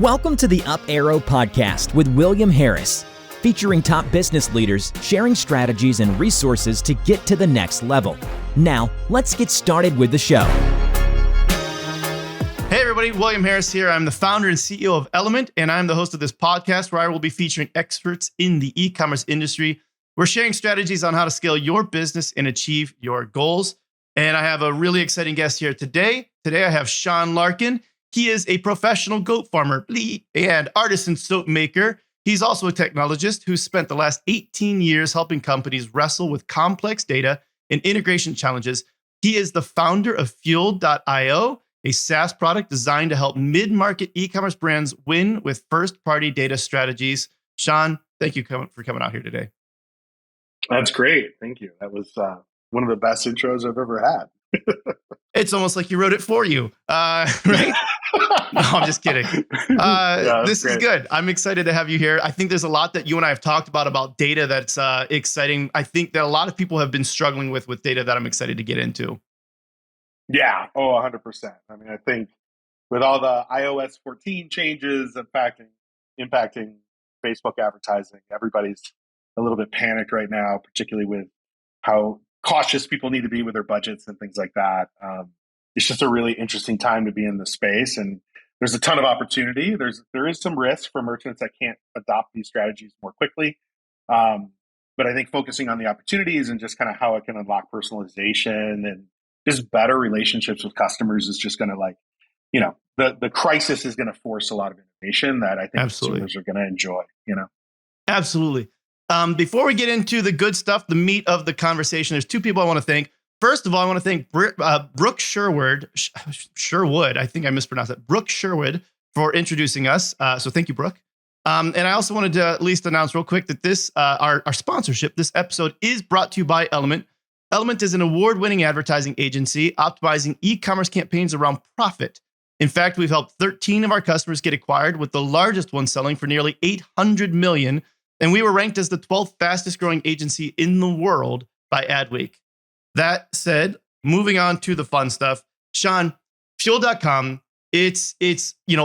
Welcome to the Up Arrow Podcast with William Harris, featuring top business leaders sharing strategies and resources to get to the next level. Now, let's get started with the show. Hey everybody, William Harris here. I'm the founder and CEO of Element, and I'm the host of this podcast where I will be featuring experts in the e-commerce industry. We're sharing strategies on how to scale your business and achieve your goals. And I have a really exciting guest here today. Today I have Sean Larkin. He is a professional goat farmer and artisan soap maker. He's also a technologist who spent the last 18 years helping companies wrestle with complex data and integration challenges. He is the founder of Fuel.io, a SaaS product designed to help mid-market e-commerce brands win with first-party data strategies. Sean, thank you for coming out here today. That's great. Thank you. That was one of the best intros I've ever had. It's almost like you wrote it for you, right? No, I'm just kidding. This is good. I'm excited to have you here. I think there's a lot that you and I have talked about data that's exciting. I think that a lot of people have been struggling with data that I'm excited to get into. Yeah. Oh, 100%. I mean, I think with all the iOS 14 changes impacting Facebook advertising, everybody's a little bit panicked right now, particularly with how cautious people need to be with their budgets and things like that. It's just a really interesting time to be in the space, and there's a ton of opportunity. There is some risk for merchants that can't adopt these strategies more quickly. But I think focusing on the opportunities and just kind of how it can unlock personalization and just better relationships with customers is just going to the crisis is going to force a lot of innovation that I think consumers are going to enjoy, Absolutely. Before we get into the good stuff, the meat of the conversation, there's two people I want to thank. First of all, I want to thank Brooke Sherwood. I think I mispronounced that. Brooke Sherwood for introducing us. So thank you, Brooke. And I also wanted to at least announce real quick that this our sponsorship, this episode is brought to you by Element. Element is an award-winning advertising agency optimizing e-commerce campaigns around profit. In fact, we've helped 13 of our customers get acquired, with the largest one selling for nearly $800 million. And we were ranked as the 12th fastest growing agency in the world by Adweek. That said, moving on to the fun stuff, Sean, Fuel.com, it's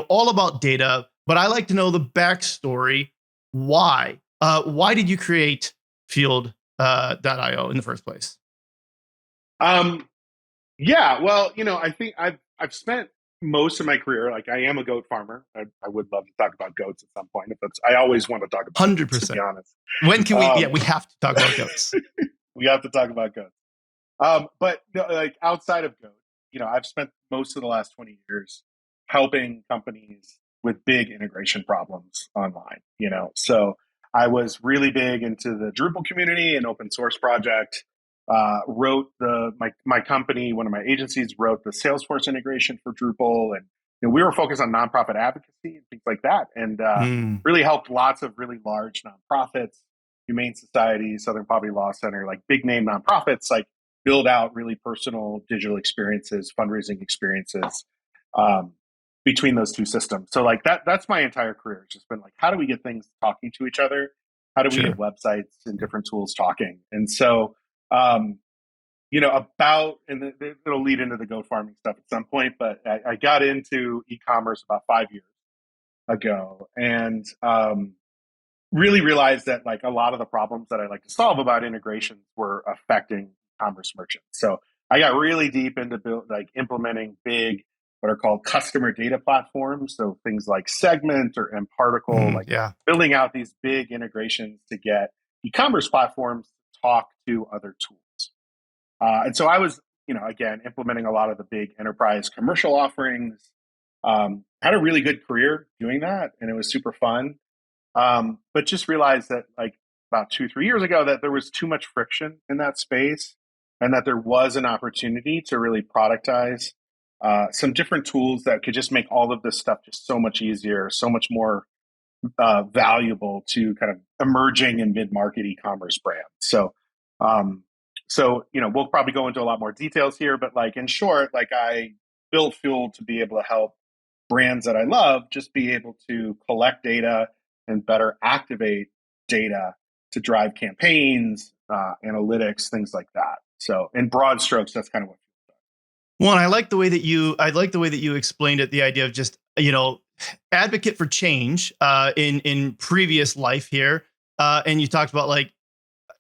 all about data, but I like to know the backstory. Why? Why did you create Fuel.io in the first place? Yeah, well, I think I've spent most of my career, I am a goat farmer. I would love to talk about goats at some point. I always want to talk about 100%. goats, to be honest. When can we? We have to talk about goats. We have to talk about goats. But outside of goats, I've spent most of the last 20 years helping companies with big integration problems online. So I was really big into the Drupal community and open source project. Wrote my company, one of my agencies wrote the Salesforce integration for Drupal, and we were focused on nonprofit advocacy and things like that, and really helped lots of really large nonprofits, Humane Society, Southern Poverty Law Center, big name nonprofits, build out really personal digital experiences, fundraising experiences between those two systems. So that's my entire career. It's just been how do we get things talking to each other? How do we get websites and different tools talking? And so it'll lead into the goat farming stuff at some point, but I got into e-commerce about 5 years ago and really realized that a lot of the problems that I like to solve about integrations were affecting e-commerce merchants. So I got really deep into implementing big, what are called customer data platforms. So things like Segment or mParticle, building out these big integrations to get e-commerce platforms to talk to other tools. And so I was, again, implementing a lot of the big enterprise commercial offerings, had a really good career doing that, and it was super fun. But just realized that about 2-3 years ago that there was too much friction in that space and that there was an opportunity to really productize some different tools that could just make all of this stuff just so much easier, so much more valuable to kind of emerging and mid-market e-commerce brands. So we'll probably go into a lot more details here, but in short, I built Fuel to be able to help brands that I love just be able to collect data and better activate data to drive campaigns, analytics, things like that. So in broad strokes, that's kind of what. One, I like the way that you explained it. The idea of just advocate for change in previous life here, and you talked about like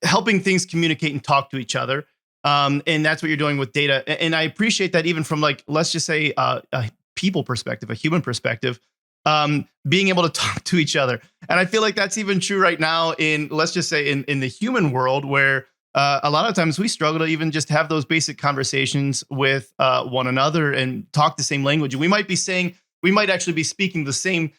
helping things communicate and talk to each other. And that's what you're doing with data. And I appreciate that even from like, let's just say a people perspective, a human perspective, being able to talk to each other. And I feel like that's even true right now in, let's just say in the human world where a lot of times we struggle to even just have those basic conversations with one another and talk the same language. We might be saying, we might actually be speaking the same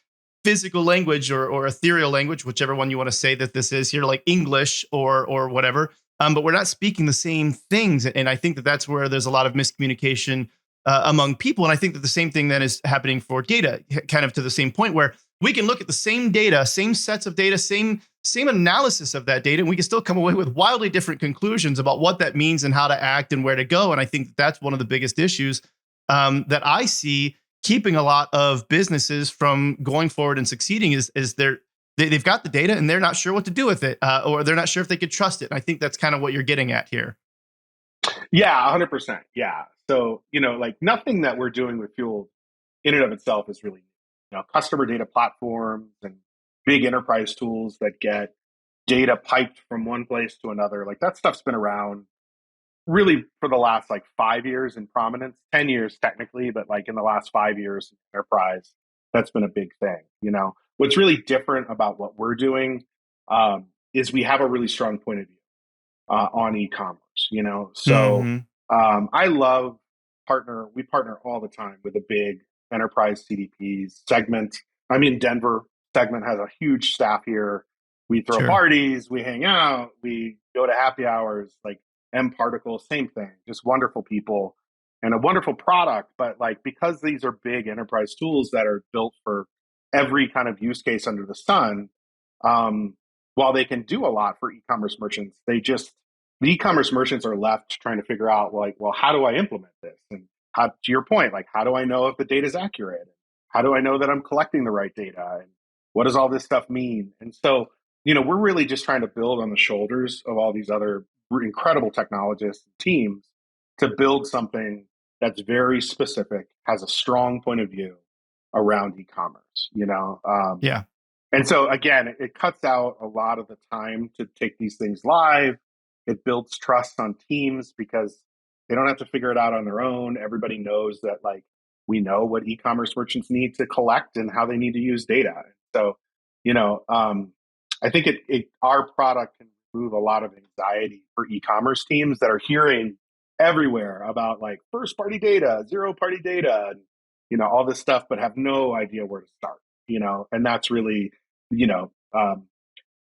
physical language or ethereal language, whichever one you want to say that this is here, like English or whatever. But we're not speaking the same things, and I think that that's where there's a lot of miscommunication among people. And I think that the same thing then is happening for data, kind of to the same point where we can look at the same data, same sets of data, same analysis of that data, and we can still come away with wildly different conclusions about what that means and how to act and where to go. And I think that's one of the biggest issues that I see keeping a lot of businesses from going forward and succeeding is they've got the data and they're not sure what to do with it, or they're not sure if they could trust it. And I think that's kind of what you're getting at here. Yeah, 100%. Yeah. So, like nothing that we're doing with Fuel in and of itself is really, customer data platforms and big enterprise tools that get data piped from one place to another. Like that stuff's been around really for the last like 5 years in prominence, 10 years technically, but like in the last 5 years in enterprise, that's been a big thing. What's really different about what we're doing is we have a really strong point of view on e-commerce, so I love we partner all the time with a big enterprise CDPs segment. I'm in Denver. Segment has a huge staff here. We throw Sure. parties, we hang out, we go to happy hours, like M Particle, same thing, just wonderful people and a wonderful product. But like, because these are big enterprise tools that are built for every kind of use case under the sun, while they can do a lot for e-commerce merchants, the e-commerce merchants are left trying to figure out like, well, how do I implement this? And how, to your point, like, how do I know if the data is accurate? How do I know that I'm collecting the right data? And what does all this stuff mean? And so, we're really just trying to build on the shoulders of all these other incredible technologists and teams to build something that's very specific, has a strong point of view around e-commerce, Yeah. And so again, it cuts out a lot of the time to take these things live. It builds trust on teams because they don't have to figure it out on their own. Everybody knows that like we know what e-commerce merchants need to collect and how they need to use data. So, I think our product can remove a lot of anxiety for e-commerce teams that are hearing everywhere about like first party data, zero party data, and all this stuff, but have no idea where to start. And that's really,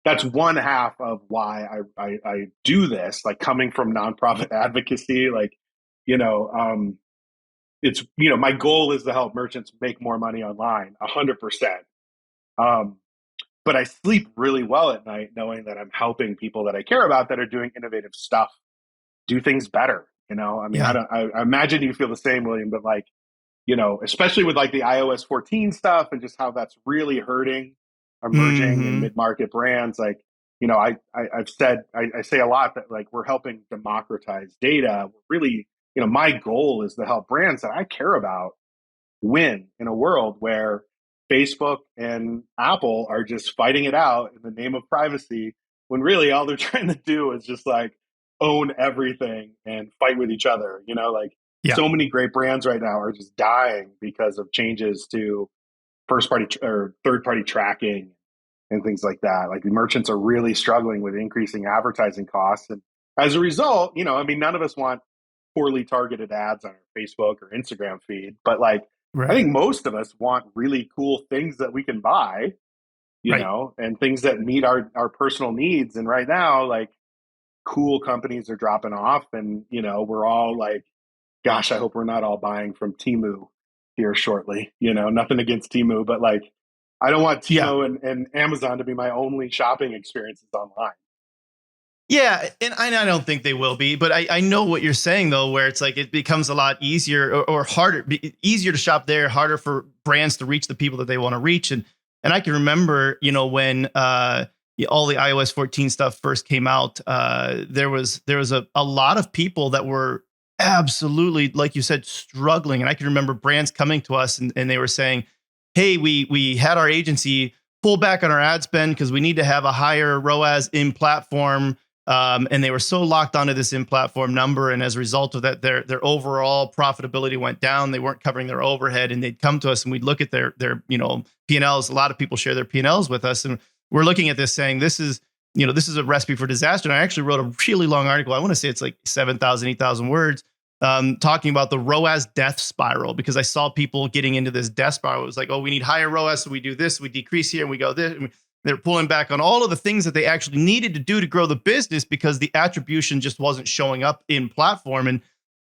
that's one half of why I do this, like coming from nonprofit advocacy, like, it's, my goal is to help merchants make more money online, 100%. But I sleep really well at night knowing that I'm helping people that I care about that are doing innovative stuff, do things better. I mean, Yeah. I imagine you feel the same, William, but like, especially with like the iOS 14 stuff and just how that's really hurting emerging and mid-market brands. Like, I've said, I say a lot that like we're helping democratize data. Really, my goal is to help brands that I care about win in a world where Facebook and Apple are just fighting it out in the name of privacy, when really all they're trying to do is just like own everything and fight with each other. Like so many great brands right now are just dying because of changes to first party or third party tracking and things like that. Like the merchants are really struggling with increasing advertising costs. And as a result, none of us want poorly targeted ads on our Facebook or Instagram feed, but like, Right. I think most of us want really cool things that we can buy, and things that meet our personal needs. And right now, like cool companies are dropping off and, we're all like, gosh, I hope we're not all buying from Temu here shortly, nothing against Temu, but like, I don't want Temu and Amazon to be my only shopping experiences online. Yeah, and I don't think they will be, but I know what you're saying though, where it's like it becomes a lot easier or harder, easier to shop there, harder for brands to reach the people that they want to reach. And I can remember, when all the iOS 14 stuff first came out, there was a lot of people that were absolutely, like you said, struggling. And I can remember brands coming to us and they were saying, hey, we had our agency pull back on our ad spend because we need to have a higher ROAS in platform. And they were so locked onto this in platform number. And as a result of that, their overall profitability went down. They weren't covering their overhead, and they'd come to us and we'd look at their P&Ls. A lot of people share their P&Ls with us. And we're looking at this saying, this is a recipe for disaster. And I actually wrote a really long article. I want to say it's like 7,000, 8,000 words, talking about the ROAS death spiral, because I saw people getting into this death spiral. It was like, oh, we need higher ROAS, so we do this, we decrease here, and we go this. And they're pulling back on all of the things that they actually needed to do to grow the business because the attribution just wasn't showing up in platform. And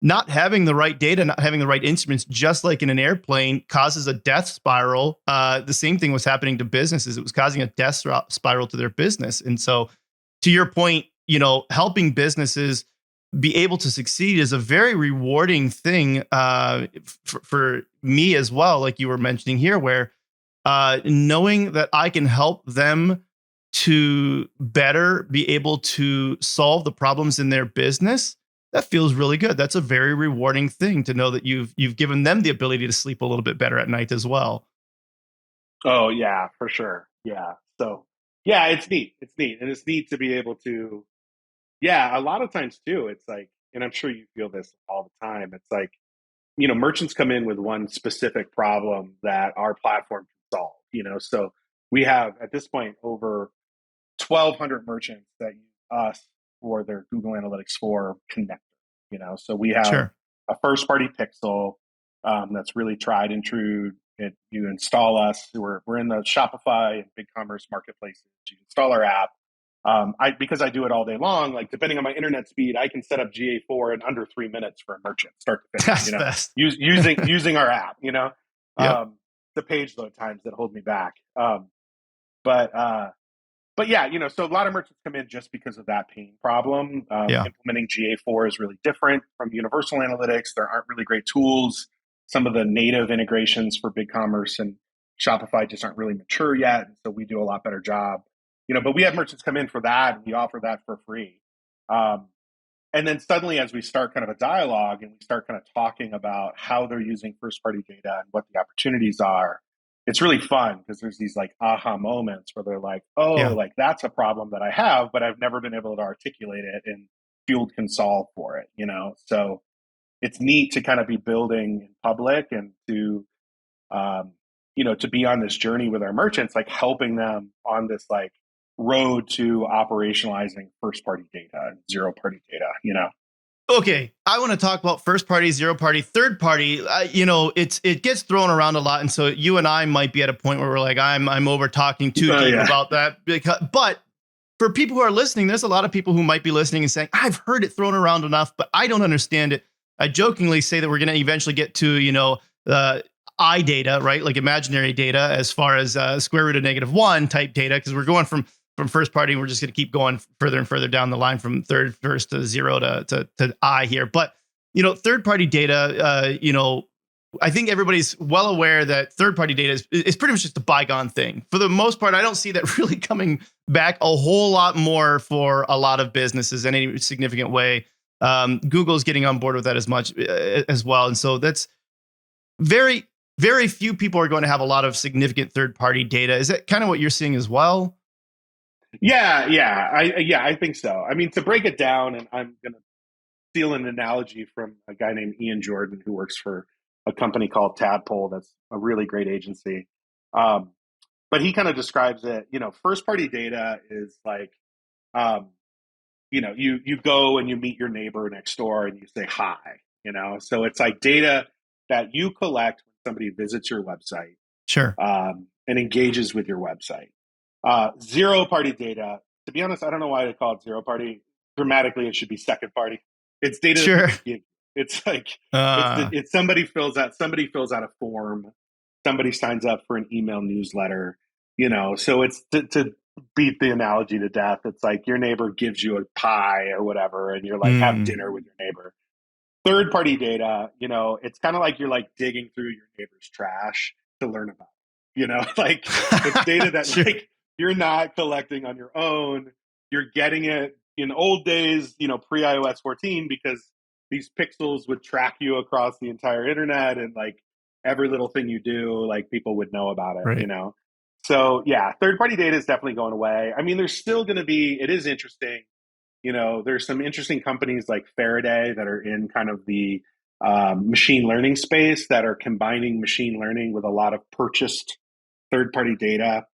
not having the right data, not having the right instruments, just like in an airplane, causes a death spiral. The same thing was happening to businesses. It was causing a death spiral to their business. And so, to your point, helping businesses be able to succeed is a very rewarding thing for me as well, like you were mentioning here, where knowing that I can help them to better be able to solve the problems in their business, that feels really good. That's a very rewarding thing to know that you've given them the ability to sleep a little bit better at night as well. Oh yeah, for sure. Yeah. So yeah, it's neat. It's neat. And it's neat to be able to, yeah, a lot of times too, it's like, and I'm sure you feel this all the time. It's like, merchants come in with one specific problem that our platform can solve, so we have at this point over 1,200 merchants that use us for their Google Analytics 4 connector, so we have Sure. a first party pixel that's really tried and true. You install us. We're in the Shopify and BigCommerce marketplaces. You install our app. Because I do it all day long, like depending on my internet speed, I can set up GA4 in under 3 minutes for a merchant, start to finish. That's best. Using our app. Yep. The page load times that hold me back. But yeah, so a lot of merchants come in just because of that pain problem. Yeah. Implementing GA4 is really different from Universal Analytics. There aren't really great tools. Some of the native integrations for BigCommerce and Shopify just aren't really mature yet. So we do a lot better job. But we have merchants come in for that, and we offer that for free. And then suddenly, as we start kind of a dialogue and we start kind of talking about how they're using first-party data and what the opportunities are, it's really fun because there's these like aha moments where they're like, oh, Yeah. like that's a problem that I have, but I've never been able to articulate it, and Fueled can solve for it. So it's neat to kind of be building in public and to to be on this journey with our merchants, like helping them on this like road to operationalizing first party data and zero party data. Okay, I want to talk about first party, zero party, third party. It gets thrown around a lot, and so you and I might be at a point where we're like, I'm over talking too deep about that. But for people who are listening, there's a lot of people who might be listening and saying, I've heard it thrown around enough, but I don't understand it. I jokingly say that we're going to eventually get to I data, right? Like imaginary data, as far as square root of -1 type data, because we're going from first party, and we're just going to keep going further and further down the line from first to zero to I here. But third party data, I think everybody's well aware that third party data is pretty much just a bygone thing. For the most part, I don't see that really coming back a whole lot more for a lot of businesses in any significant way. Google's getting on board with that as much as well, and so that's very, very few people are going to have a lot of significant third party data. Is that kind of what you're seeing as well? Yeah, I think so. I mean, to break it down, and I'm going to steal an analogy from a guy named Ian Jordan who works for a company called Tadpole. That's a really great agency. But he kind of describes it, first party data is like, you go and you meet your neighbor next door and you say hi, so it's like data that you collect when somebody visits your website. Sure. And engages with your website. Zero party data, to be honest, I don't know why they call it zero party. Grammatically, it should be second party. It's data. Sure. It's like it's somebody fills out a form, somebody signs up for an email newsletter, so it's to beat the analogy to death. It's like your neighbor gives you a pie or whatever, and you're like, have dinner with your neighbor. Third party data, it's kind of like you're like digging through your neighbor's trash to learn about it. Like it's data that Sure. like you're not collecting on your own. You're getting it in old days, pre iOS 14, because these pixels would track you across the entire internet, and every little thing you do, like people would know about it, Right. you know? So yeah, third-party data is definitely going away. I mean, there's still going to be, it is interesting. You know, there's some interesting companies like Faraday that are in kind of the machine learning space that are combining machine learning with a lot of purchased third-party data.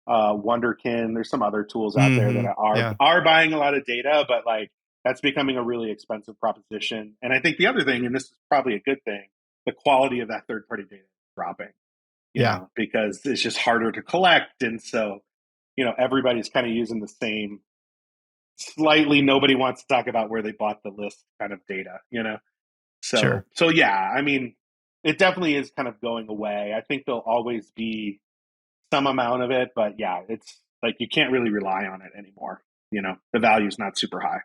Wonderkin, there's some other tools out there that are buying a lot of data, but like that's becoming a really expensive proposition. And I think the other thing, and this is probably a good thing, the quality of that third-party data is dropping. You know, because it's just harder to collect, and so everybody's kind of using the same. Slightly, nobody wants to talk about where they bought the list kind of data. So yeah, I mean, it definitely is kind of going away. I think there'll always be some amount of it, but yeah, it's like you can't really rely on it anymore. The value's not super high.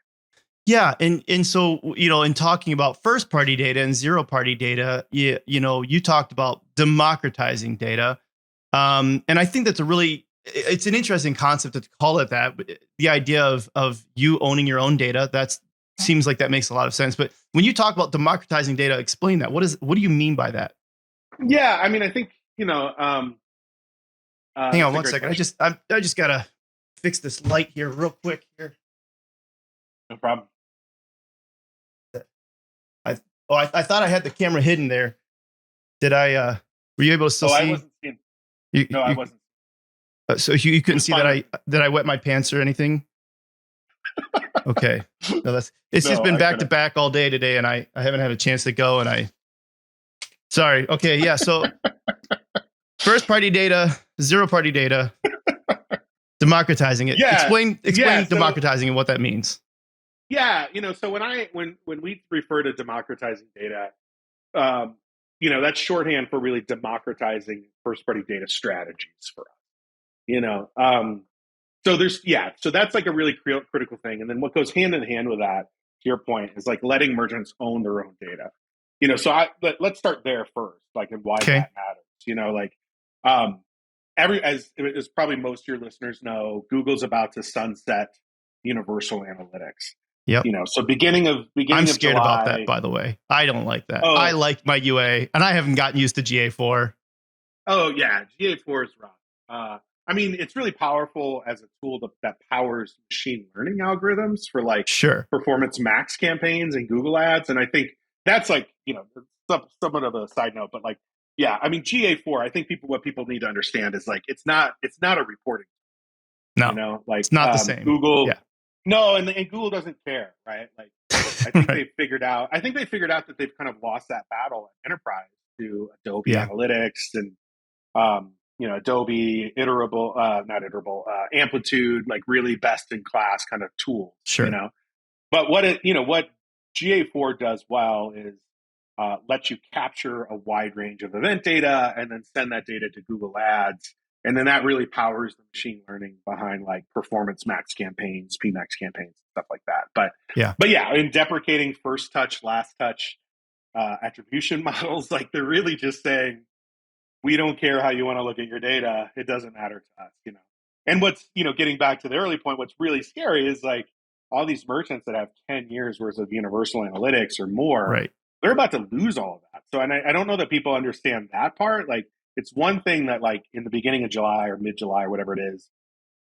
Yeah, and so in talking about first party data and zero party data, you talked about democratizing data, and I think that's it's an interesting concept to call it that. The idea of you owning your own data, that seems like that makes a lot of sense. But when you talk about democratizing data, explain that. What do you mean by that? Yeah, I mean, I think hang on one second. I just gotta fix this light here real quick here. No problem. I thought I had the camera hidden there. Did I? Were you able to still see? I wasn't seeing. I wasn't. So you couldn't see that I wet my pants or anything? Okay. No, it's just been back to back all day today, and I haven't had a chance to go. And sorry. Okay. Yeah. So first party data, zero party data, democratizing it. Yeah. Explain democratizing and what that means. Yeah. So when we refer to democratizing data, that's shorthand for really democratizing first party data strategies for us. So that's like a really critical thing. And then what goes hand in hand with that, to your point, is like letting merchants own their own data. So let's start there first, like, and why that matters. As probably most of your listeners know, Google's about to sunset universal analytics. Yep. So beginning of I'm scared July, about that, by the way. I don't like that. I like my UA, and I haven't gotten used to GA4. Oh yeah, GA4 is rough. I mean, it's really powerful as a tool that powers machine learning algorithms for like performance max campaigns and Google ads. And I think that's like, somewhat of a side note, but like, yeah, I mean, GA4, I think what people need to understand is like, it's not a reporting. No, like it's not the same. Google. Yeah. No. And Google doesn't care. Right. Like, I think they figured out that they've kind of lost that battle at enterprise to Adobe Analytics and, Adobe Amplitude, like really best in class kind of tools, but what GA4 does well is let you capture a wide range of event data and then send that data to Google Ads. And then that really powers the machine learning behind like performance max campaigns, PMax campaigns, stuff like that. But yeah, in deprecating first touch, last touch attribution models, like they're really just saying, we don't care how you want to look at your data. It doesn't matter to us, And what's, getting back to the early point, what's really scary is like all these merchants that have 10 years worth of universal analytics or more, they're about to lose all of that. So, and I don't know that people understand that part. Like, it's one thing that like in the beginning of July or mid-July or whatever it is,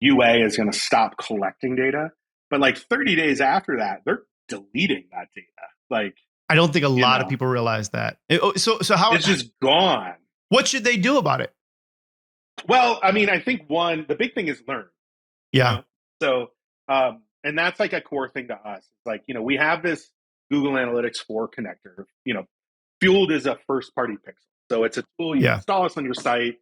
UA is going to stop collecting data. But like 30 days after that, they're deleting that data. Like, I don't think a lot of people realize that. So how it's just gone. What should they do about it? Well, I mean, I think the big thing is learn. Yeah. So, and that's like a core thing to us. It's like, we have this Google Analytics 4 connector, fueled as a first party pixel. So it's a tool you install us on your site.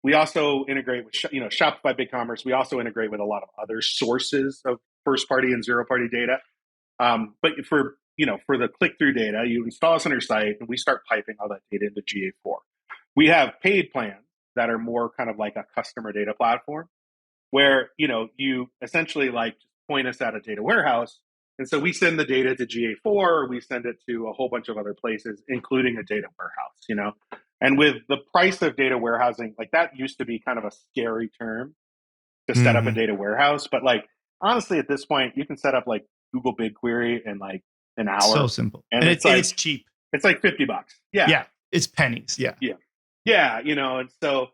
We also integrate with, Shopify BigCommerce. We also integrate with a lot of other sources of first party and zero party data. But for the click-through data, you install us on your site and we start piping all that data into GA4. We have paid plans that are more kind of like a customer data platform where, you essentially like point us at a data warehouse. And so we send the data to GA4, we send it to a whole bunch of other places, including a data warehouse, And with the price of data warehousing, like that used to be kind of a scary term to set up a data warehouse. But like, honestly, at this point, you can set up like Google BigQuery in like an hour. So simple. And it's cheap. It's like $50. Yeah. Yeah. It's pennies. Yeah. Yeah. Yeah, and so,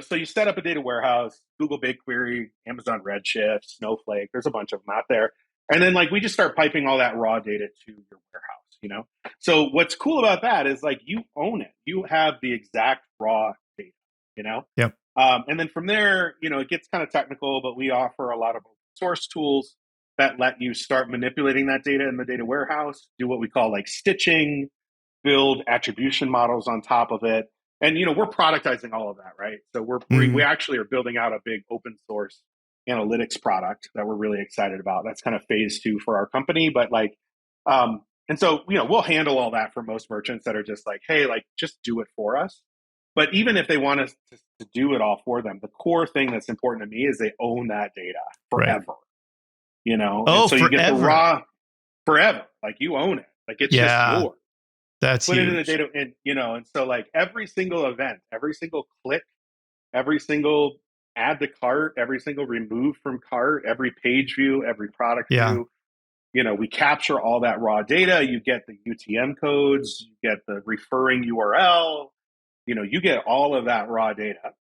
so you set up a data warehouse, Google BigQuery, Amazon Redshift, Snowflake, there's a bunch of them out there. And then like we just start piping all that raw data to your warehouse. So what's cool about that is like you own it. You have the exact raw data, you know? Yep. And then from there, it gets kind of technical, but we offer a lot of open source tools that let you start manipulating that data in the data warehouse, do what we call like stitching, build attribution models on top of it. And, we're productizing all of that, right? So we actually are building out a big open source analytics product that we're really excited about. That's kind of phase 2 for our company. But like, and so, we'll handle all that for most merchants that are just like, hey, like, just do it for us. But even if they want us to do it all for them, the core thing that's important to me is they own that data forever. Right. Oh, and so forever. You get the raw forever. Like you own it. Like it's just yours. That's Put huge. it in the data, and so like every single event, every single click, every single add to cart, every single remove from cart, every page view, every product view, we capture all that raw data. You get the UTM codes, you get the referring URL, you get all of that raw data.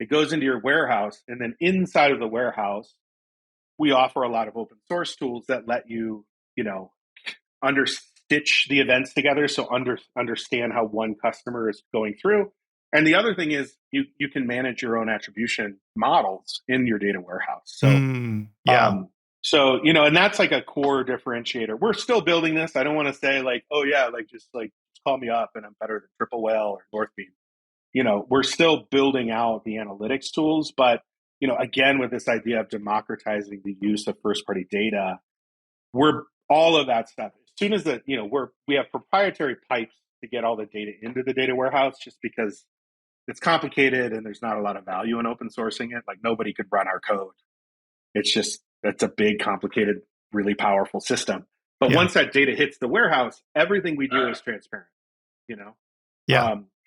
It goes into your warehouse, and then inside of the warehouse, we offer a lot of open source tools that let you, stitch the events together, so understand how one customer is going through. And the other thing is you can manage your own attribution models in your data warehouse. So and that's like a core differentiator. We're still building this. I don't want to say like, oh yeah, like just call me up and I'm better than Triple Whale or Northbeam. We're still building out the analytics tools, but again, with this idea of democratizing the use of first party data, we're all of that stuff. As soon as we have proprietary pipes to get all the data into the data warehouse, just because it's complicated and there's not a lot of value in open sourcing it. Like nobody could run our code. That's a big, complicated, really powerful system. But once that data hits the warehouse, everything we do is transparent.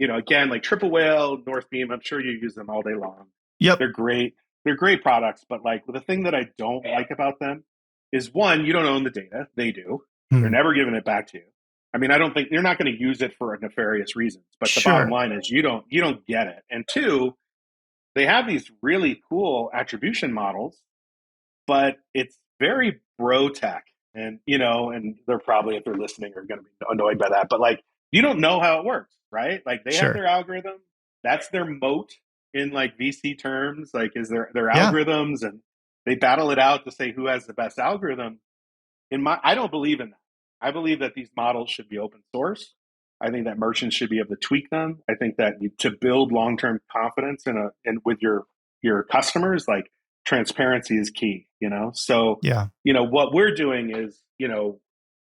Again, like Triple Whale, Northbeam, I'm sure you use them all day long. Yep. They're great. They're great products, but like the thing that I don't like about them is one, you don't own the data. They do. They're never giving it back to you. I mean, I don't think you're not going to use it for nefarious reasons, but the bottom line is you don't get it. And two, they have these really cool attribution models, but it's very bro tech. And, and they're probably, if they're listening, are going to be annoyed by that. But like, you don't know how it works, right? Like they have their algorithm. That's their moat in like VC terms, like is their algorithms, and they battle it out to say who has the best algorithm. I don't believe in that. I believe that these models should be open source. I think that merchants should be able to tweak them. I think that to build long-term confidence and with your customers, like transparency is key, So, what we're doing is,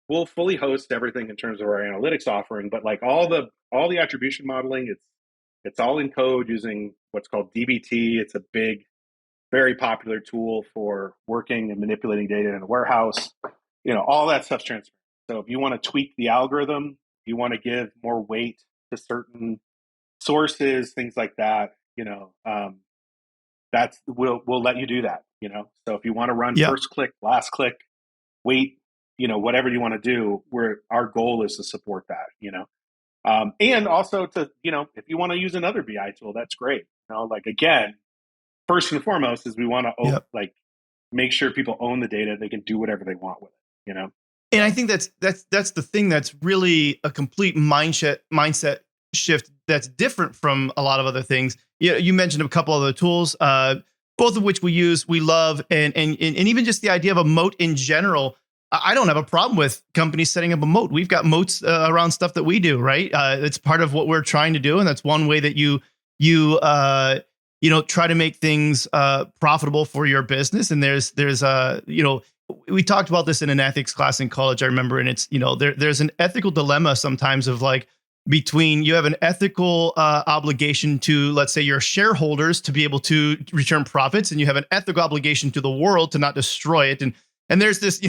we'll fully host everything in terms of our analytics offering, but like all the attribution modeling, it's all in code using what's called DBT. It's a big, very popular tool for working and manipulating data in a warehouse. All that stuff's transparent. So if you want to tweak the algorithm, you want to give more weight to certain sources, things like that, we'll let you do that, So if you want to run first click, last click, weight, whatever you want to do, our goal is to support that, and also to, if you want to use another BI tool, that's great. Like again, first and foremost is we want to make sure people own the data. They can do whatever they want with it, And I think that's the thing that's really a complete mindset shift that's different from a lot of other things. You mentioned a couple other tools, both of which we use, we love, and even just the idea of a moat in general. I don't have a problem with companies setting up a moat. We've got moats around stuff that we do, right? It's part of what we're trying to do, and that's one way that you try to make things profitable for your business. And there's we talked about this in an ethics class in college, I remember, and it's there's an ethical dilemma sometimes of like between you have an ethical obligation to, let's say, your shareholders to be able to return profits, and you have an ethical obligation to the world to not destroy it. And there's this,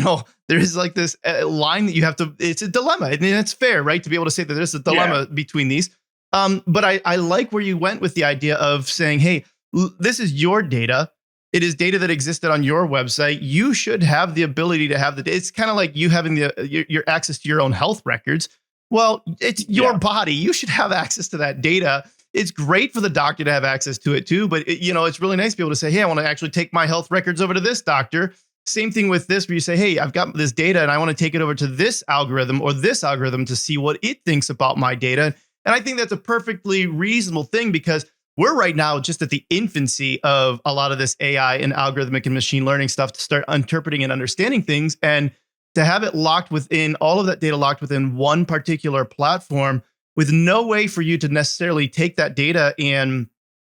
there's like this line that you have to, it's a dilemma. And it's fair, right? To be able to say that there's a dilemma between these. But I like where you went with the idea of saying, hey, this is your data. It is data that existed on your website. You should have the ability to have the data. It's kind of like you having your access to your own health records. Well, it's your body. You should have access to that data. it's great for the doctor to have access to it too. But it's really nice to be able to say, hey, I want to actually take my health records over to this doctor. Same thing with this, where you say, hey, I've got this data and I want to take it over to this algorithm or this algorithm to see what it thinks about my data. And I think that's a perfectly reasonable thing, because we're right now just at the infancy of a lot of this AI and algorithmic and machine learning stuff to start interpreting and understanding things. And to have it locked within all of that data locked within one particular platform with no way for you to necessarily take that data and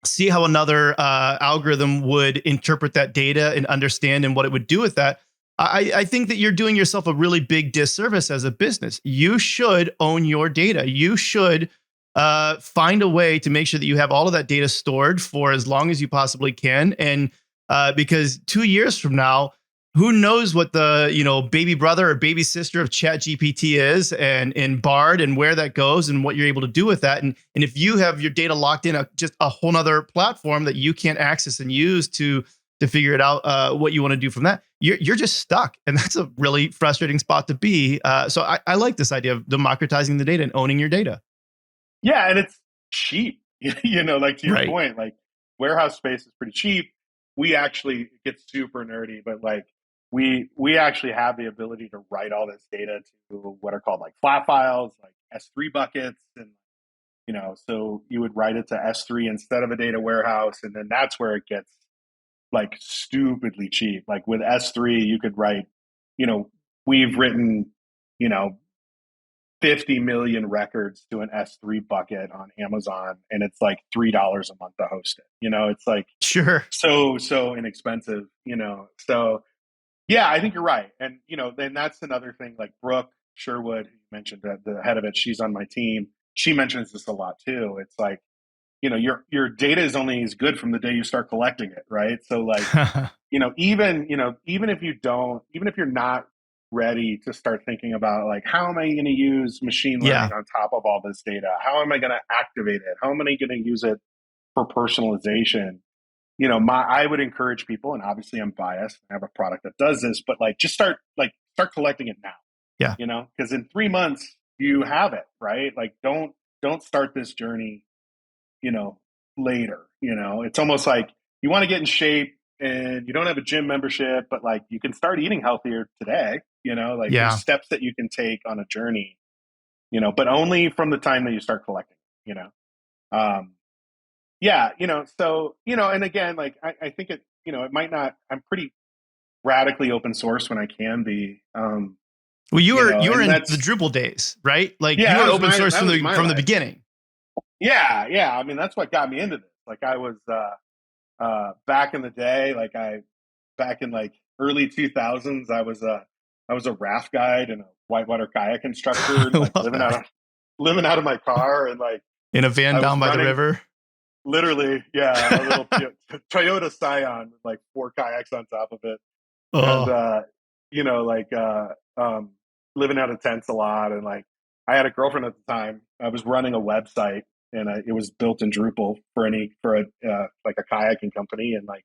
see how another algorithm would interpret that data and understand and what it would do with that. I think that you're doing yourself a really big disservice as a business. You should own your data. You should find a way to make sure that you have all of that data stored for as long as you possibly can. And because 2 years from now, who knows what the baby brother or baby sister of ChatGPT is, and Bard, and where that goes and what you're able to do with that. And if you have your data locked in just a whole nother platform that you can't access and use to figure it out, what you want to do from that, you're just stuck. And that's a really frustrating spot to be. So I like this idea of democratizing the data and owning your data. Yeah, and it's cheap. Like to your point, like warehouse space is pretty cheap. We actually get super nerdy, but like we actually have the ability to write all this data to what are called like flat files, like S3 buckets. And, so you would write it to S3 instead of a data warehouse. And then that's where it gets like stupidly cheap. Like with S3, you could write, we've written, 50 million records to an S3 bucket on Amazon, and it's like $3 a month to host it. It's like Sure. so inexpensive, So yeah, I think you're right. And then that's another thing, like Brooke Sherwood, who you mentioned, the head of it, she's on my team. She mentions this a lot too. It's like, your data is only as good from the day you start collecting it, right? So like, even if you're not ready to start thinking about like, how am I going to use machine learning on top of all this data? How am I going to activate it? How am I going to use it for personalization? I would encourage people, and obviously I'm biased, I have a product that does this, but like, just start collecting it now. Yeah. Because in 3 months you have it, right? Like, don't start this journey, later. It's almost like you want to get in shape and you don't have a gym membership, but like you can start eating healthier today, there's steps that you can take on a journey, but only from the time that you start collecting, so, and again, like, I think it, it might not, I'm pretty radically open source when I can be. Well, you were in the Drupal days, right? Like, you were open source from the beginning. Yeah. I mean, that's what got me into this. Like, I was, back in the day, back in like early 2000s, I was a raft guide and a whitewater kayak instructor, like living out of my car, and like in a van down by the river. Literally, yeah, a little Toyota Scion with like 4 kayaks on top of it, and living out of tents a lot. And like, I had a girlfriend at the time. I was running a website, and it was built in Drupal for a kayaking company. And like,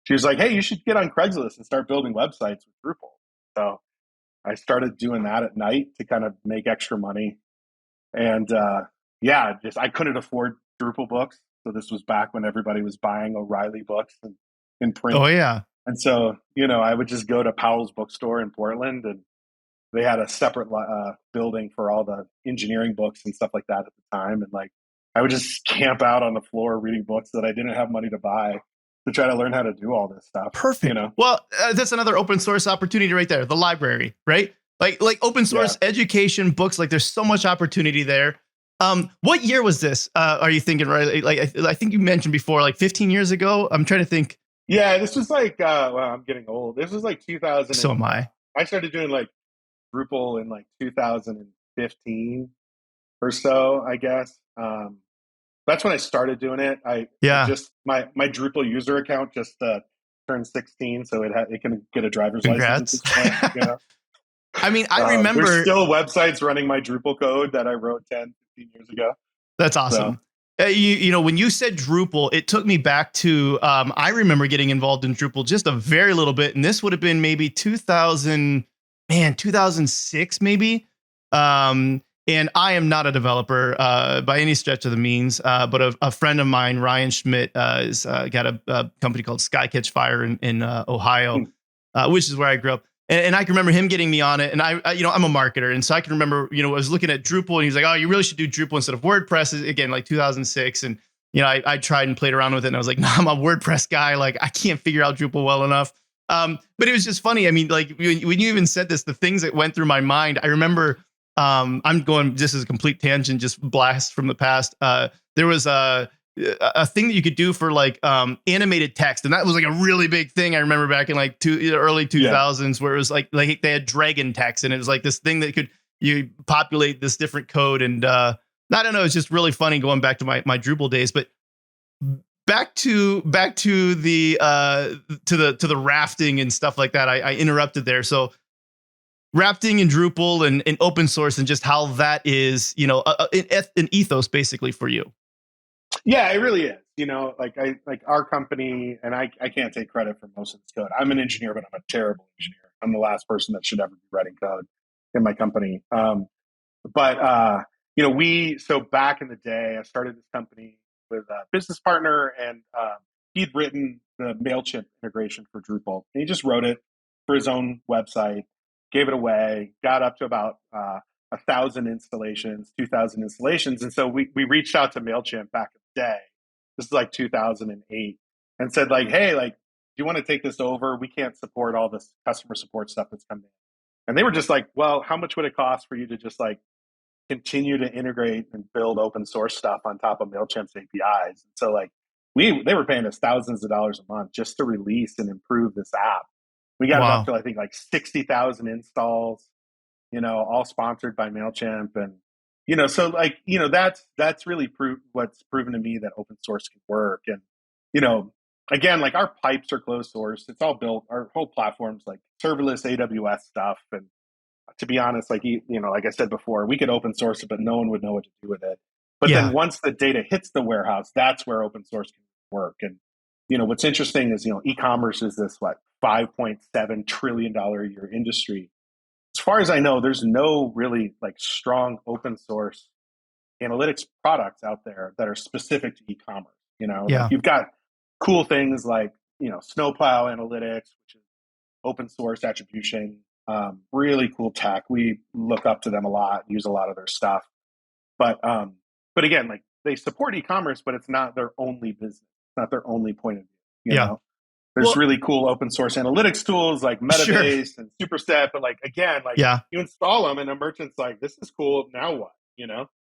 she was like, "Hey, you should get on Craigslist and start building websites with Drupal." So I started doing that at night to kind of make extra money. And I couldn't afford Drupal books. So this was back when everybody was buying O'Reilly books in print. Oh yeah. And so, I would just go to Powell's bookstore in Portland, and they had a separate building for all the engineering books and stuff like that at the time. And like, I would just camp out on the floor reading books that I didn't have money to buy to try to learn how to do all this stuff. Perfect. Well, that's another open source opportunity right there. The library, right? Like open source education books. Like, there's so much opportunity there. What year was this? Are you thinking, right? Like, I think you mentioned before, like 15 years ago. I'm trying to think. Yeah, this was like, I'm getting old. This was like 2000. So am I. I started doing like Drupal in like 2015 or so, I guess. That's when I started doing it. My Drupal user account just turned 16, so it can get a driver's license. I mean, I remember there's still websites running my Drupal code that I wrote 10, 15 years ago. That's awesome. So. When you said Drupal, it took me back to, I remember getting involved in Drupal just a very little bit. And this would have been maybe 2006, maybe. And And I am not a developer by any stretch of the means, but a friend of mine, Ryan Schmidt, has got a company called Skycatch Fire in Ohio, which is where I grew up. And I can remember him getting me on it. And I'm a marketer. And so I can remember, I was looking at Drupal and he's like, oh, you really should do Drupal instead of WordPress. Again, like 2006. And, I tried and played around with it and I was like, no, I'm a WordPress guy. Like I can't figure out Drupal well enough. But it was just funny. I mean, like when you even said this, the things that went through my mind, I remember, I'm going just as a complete tangent, just blast from the past. There was a thing that you could do for like animated text, and that was like a really big thing. I remember back in like early 2000s, where it was like they had dragon text, and it was like this thing that you populate this different code, and I don't know, it's just really funny going back to my Drupal days, but. Back to the rafting and stuff like that. I interrupted there. So rafting and Drupal and open source and just how that is, an ethos basically for you. Yeah, it really is. Like our company, and I can't take credit for most of this code. I'm an engineer, but I'm a terrible engineer. I'm the last person that should ever be writing code in my company. So back in the day, I started this company with a business partner, and he'd written the MailChimp integration for Drupal. And he just wrote it for his own website, gave it away, got up to about 1,000 installations, 2,000 installations. And so we reached out to MailChimp back in the day. This is like 2008, and said like, hey, like, do you want to take this over? We can't support all this customer support stuff that's coming in. And they were just like, well, how much would it cost for you to just like continue to integrate and build open source stuff on top of MailChimp's APIs? And so like they were paying us thousands of dollars a month just to release and improve this app. We got it up to, I think, like 60,000 installs, all sponsored by MailChimp. And, so like, that's really what's proven to me that open source can work. And, again, like our pipes are closed source. It's all built, our whole platform's like serverless AWS stuff. And to be honest, like, like I said before, we could open source it, but no one would know what to do with it. But then once the data hits the warehouse, that's where open source can work. And, what's interesting is, e-commerce is this, $5.7 trillion a year industry. As far as I know, there's no really like strong open source analytics products out there that are specific to e-commerce. Like you've got cool things like, Snowplow Analytics, which is open source attribution, really cool tech. We look up to them a lot, use a lot of their stuff. But again, like they support e-commerce, but it's not their only business. It's not their only point of view. You know? There's really cool open source analytics tools like Metabase and Superstep, but like again, like you install them and a merchant's like, this is cool. Now what?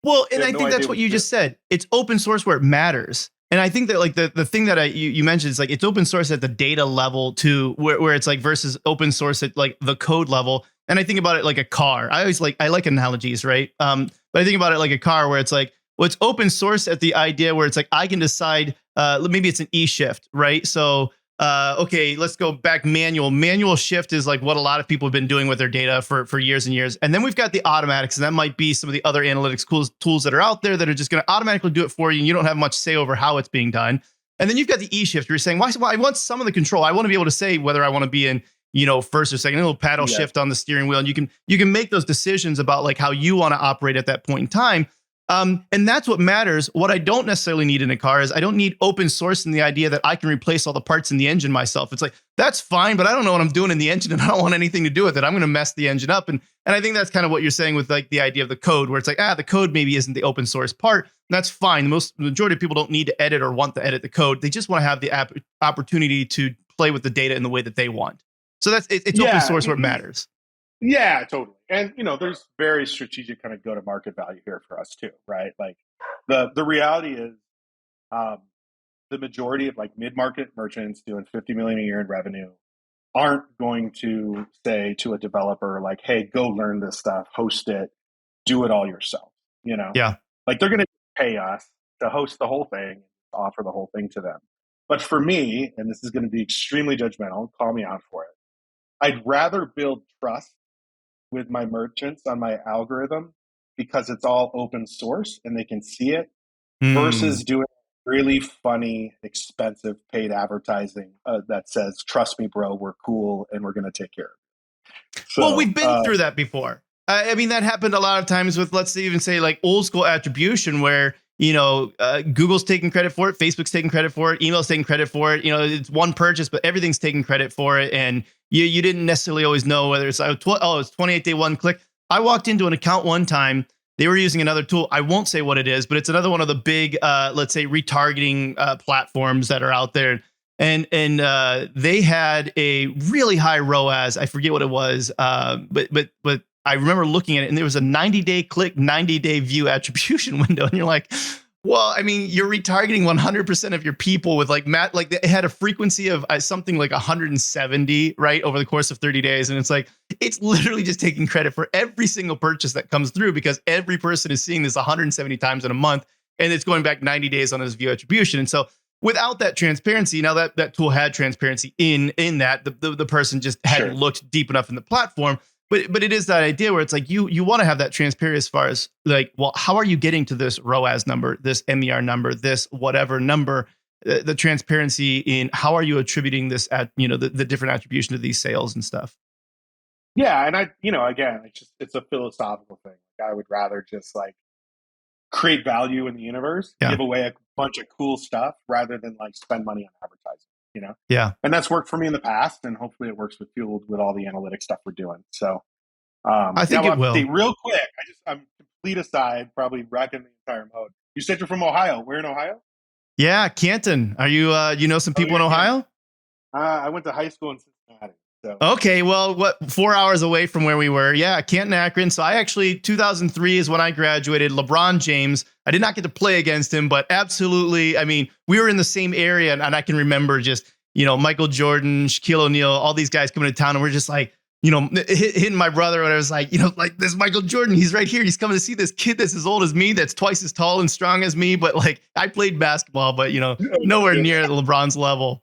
Well, and I think that's what you just said. It's open source where it matters. And I think that like the thing that you mentioned is like it's open source at the data level too, where it's like versus open source at like the code level. And I think about it like a car. I like analogies, right? But I think about it like a car where it's like, well, it's open source at the idea where it's like I can decide. Maybe it's an E-shift, right? So okay, let's go back manual. Manual shift is like what a lot of people have been doing with their data for years and years. And then we've got the automatics, and that might be some of the other analytics tools that are out there that are just going to automatically do it for you, and you don't have much say over how it's being done. And then you've got the E-shift. You're saying, well, I want some of the control. I want to be able to say whether I want to be in, first or second, a little paddle shift on the steering wheel, and you can make those decisions about like how you want to operate at that point in time. And that's what matters. What I don't necessarily need in a car is I don't need open source in the idea that I can replace all the parts in the engine myself. It's like, that's fine, but I don't know what I'm doing in the engine and I don't want anything to do with it. I'm going to mess the engine up. And I think that's kind of what you're saying with like the idea of the code, where it's like, the code maybe isn't the open source part. That's fine. The majority of people don't need to edit or want to edit the code. They just want to have the opportunity to play with the data in the way that they want. So it's open source where it matters. Yeah, totally. And, there's very strategic kind of go-to-market value here for us too, right? Like the reality is the majority of like mid-market merchants doing 50 million a year in revenue aren't going to say to a developer like, hey, go learn this stuff, host it, do it all yourself, Yeah. Like they're going to pay us to host the whole thing, offer the whole thing to them. But for me, and this is going to be extremely judgmental, call me out for it, I'd rather build trust with my merchants on my algorithm because it's all open source and they can see it versus doing really funny, expensive paid advertising that says, trust me, bro, we're cool and we're going to take care of it. So, well, we've been through that before. I mean, that happened a lot of times with, let's even say, like old school attribution where, Google's taking credit for it, Facebook's taking credit for it, email's taking credit for it. It's one purchase, but everything's taking credit for it. And you didn't necessarily always know whether it's, it's 28-day one click. I walked into an account one time. They were using another tool. I won't say what it is, but it's another one of the big, let's say, retargeting platforms that are out there. And they had a really high ROAS. I forget what it was, but I remember looking at it, and there was a 90-day click, 90-day view attribution window, and you're like, well, I mean, you're retargeting 100% of your people with like it had a frequency of something like 170, right, over the course of 30 days. And it's like, it's literally just taking credit for every single purchase that comes through because every person is seeing this 170 times in a month, and it's going back 90 days on his view attribution. And so without that transparency, now that tool had transparency in that, the person just hadn't looked deep enough in the platform. But it is that idea where it's like you want to have that transparency as far as like, well, how are you getting to this ROAS number, this MER number, this whatever number, the transparency in how are you attributing this at, the different attribution to these sales and stuff. Yeah. And again, it's a philosophical thing. Like, I would rather just like create value in the universe, give away a bunch of cool stuff rather than like spend money on advertising. Yeah. And that's worked for me in the past, and hopefully it works with Fueled with all the analytic stuff we're doing. So I think it will. Real quick, I'm complete aside, probably wrecking the entire mode. You said you're from Ohio. Where in Ohio? Yeah, Canton. Are you some people in Ohio? I went to high school in Cincinnati. So. Okay, well, 4 hours away from where we were. Yeah, Canton, Akron. So I actually, 2003 is when I graduated. LeBron James, I did not get to play against him, but absolutely, I mean, we were in the same area, and I can remember just, Michael Jordan, Shaquille O'Neal, all these guys coming to town, and we're just like, hitting my brother, and I was like, like this Michael Jordan, he's right here. He's coming to see this kid that's as old as me, that's twice as tall and strong as me. But like, I played basketball, but nowhere near LeBron's level.